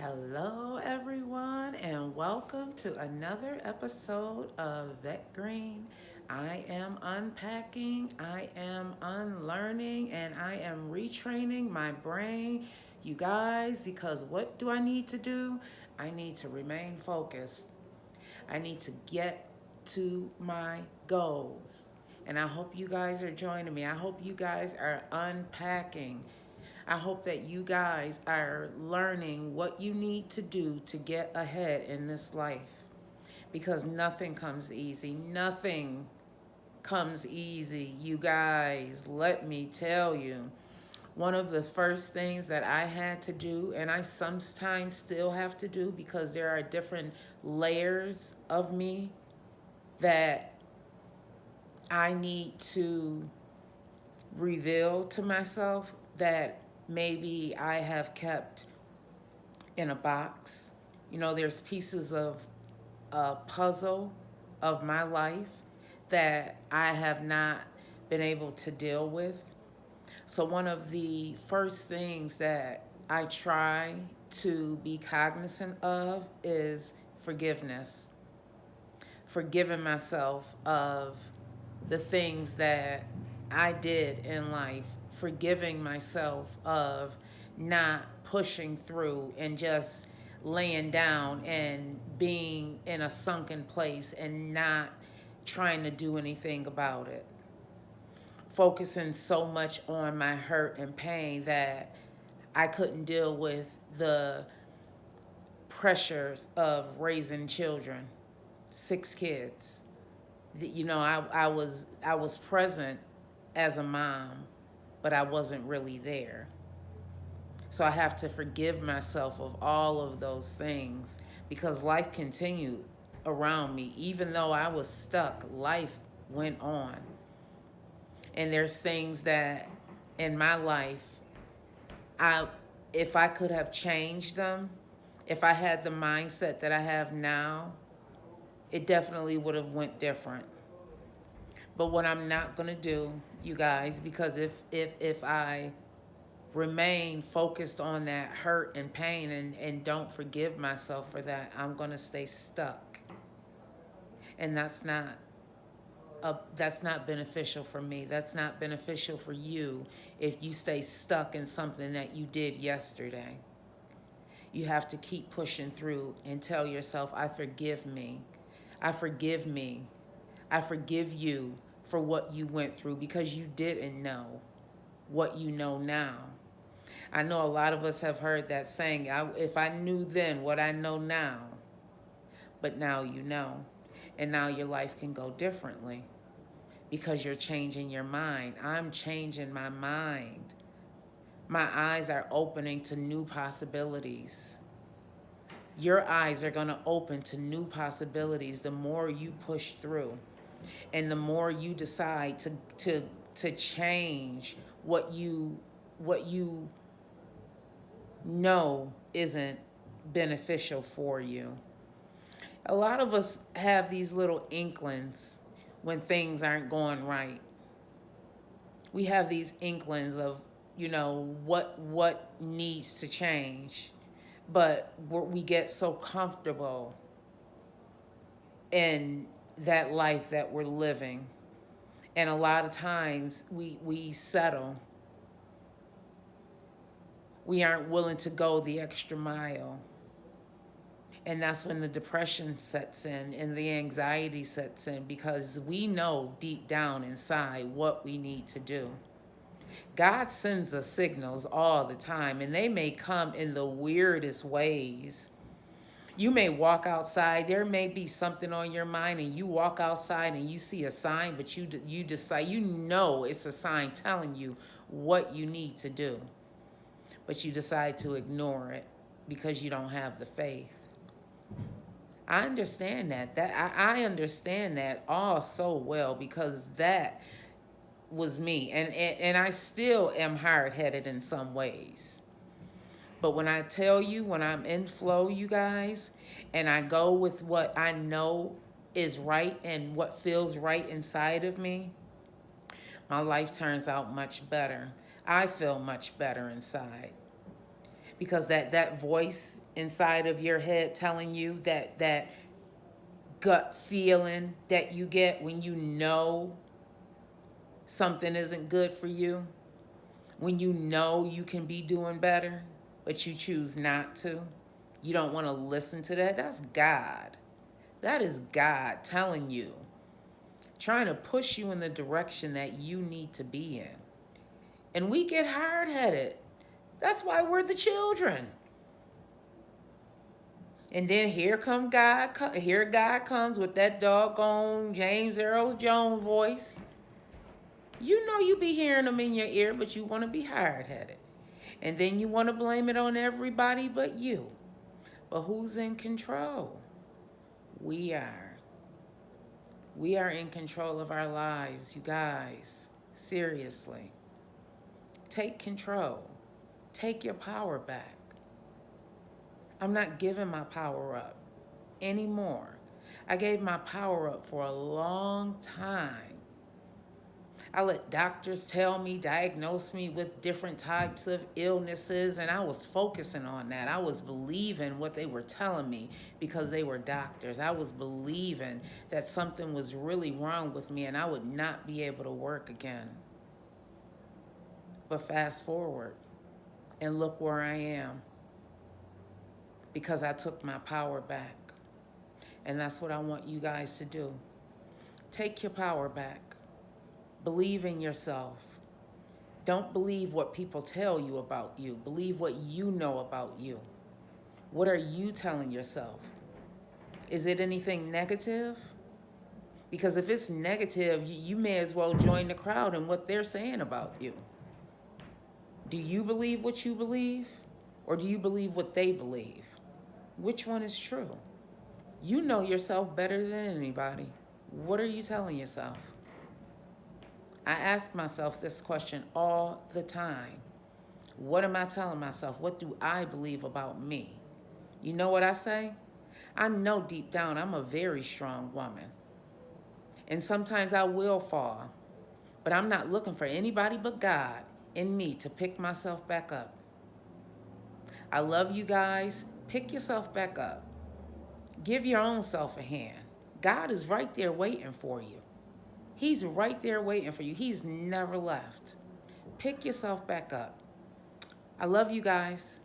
Hello, everyone, and welcome to another episode of Vet Green. I am unpacking, I am unlearning, and I am retraining my brain, you guys, because what do I need to do? I need to remain focused. I need to get to my goals. And I hope you guys are joining me. I hope you guys are unpacking. I hope that you guys are learning what you need to do to get ahead in this life because nothing comes easy. Nothing comes easy, you guys. Let me tell you. One of the first things that I had to do, and I sometimes still have to do because there are different layers of me that I need to reveal to myself that maybe I have kept in a box. There's pieces of a puzzle of my life that I have not been able to deal with. So, one of the first things that I try to be cognizant of is forgiveness, forgiving myself of the things that I did in life, forgiving myself of not pushing through and just laying down and being in a sunken place and not trying to do anything about it. Focusing so much on my hurt and pain that I couldn't deal with the pressures of raising children, 6 kids. I was present as a mom, but I wasn't really there. So I have to forgive myself of all of those things because life continued around me. Even though I was stuck, life went on. And there's things that in my life, I if I could have changed them, if I had the mindset that I have now, it definitely would have went different. But what I'm not gonna do, you guys, because if I remain focused on that hurt and pain and don't forgive myself for that, I'm gonna stay stuck. And that's not beneficial for me. That's not beneficial for you if you stay stuck in something that you did yesterday. You have to keep pushing through and tell yourself, I forgive me. I forgive me. I forgive you for what you went through because you didn't know what you know now. I know a lot of us have heard that saying, if I knew then what I know now, but now you know. And now your life can go differently because you're changing your mind. I'm changing my mind. My eyes are opening to new possibilities. Your eyes are going to open to new possibilities the more you push through and the more you decide to change what you know isn't beneficial for you. A lot of us have these little inklings when things aren't going right. We have these inklings of, what needs to change, but we get so comfortable in that life that we're living. And a lot of times we settle. We aren't willing to go the extra mile. And that's when the depression sets in and the anxiety sets in because we know deep down inside what we need to do. God sends us signals all the time, and they may come in the weirdest ways. You may walk outside, there may be something on your mind, and you walk outside and you see a sign, but you decide, it's a sign telling you what you need to do, but you decide to ignore it because you don't have the faith. I understand that. I understand that all so well because that was me, and I still am hard headed in some ways. But when I tell you, when I'm in flow, you guys, and I go with what I know is right and what feels right inside of me, my life turns out much better. I feel much better inside because that voice inside of your head telling you that gut feeling that you get when you know something isn't good for you, when you know you can be doing better, but you choose not to. You don't want to listen to that. That's God. That is God telling you, trying to push you in the direction that you need to be in. And we get hard-headed. That's why we're the children. And then here come God. Here God comes with that doggone James Earl Jones voice. You know you be hearing them in your ear, but you want to be hard-headed. And then you want to blame it on everybody but you. But who's in control? We are. We are in control of our lives, you guys. Seriously. Take control. Take your power back. I'm not giving my power up anymore. I gave my power up for a long time. I let doctors tell me, diagnose me with different types of illnesses, and I was focusing on that. I was believing what they were telling me because they were doctors. I was believing that something was really wrong with me and I would not be able to work again. But fast forward and look where I am, because I took my power back. And that's what I want you guys to do. Take your power back. Believe in yourself. Don't believe what people tell you about you. Believe what you know about you. What are you telling yourself? Is it anything negative? Because if it's negative, you may as well join the crowd in what they're saying about you. Do you believe what you believe? Or do you believe what they believe? Which one is true? You know yourself better than anybody. What are you telling yourself? I ask myself this question all the time. What am I telling myself? What do I believe about me? You know what I say? I know deep down I'm a very strong woman. And sometimes I will fall. But I'm not looking for anybody but God in me to pick myself back up. I love you guys. Pick yourself back up. Give your own self a hand. God is right there waiting for you. He's right there waiting for you. He's never left. Pick yourself back up. I love you guys.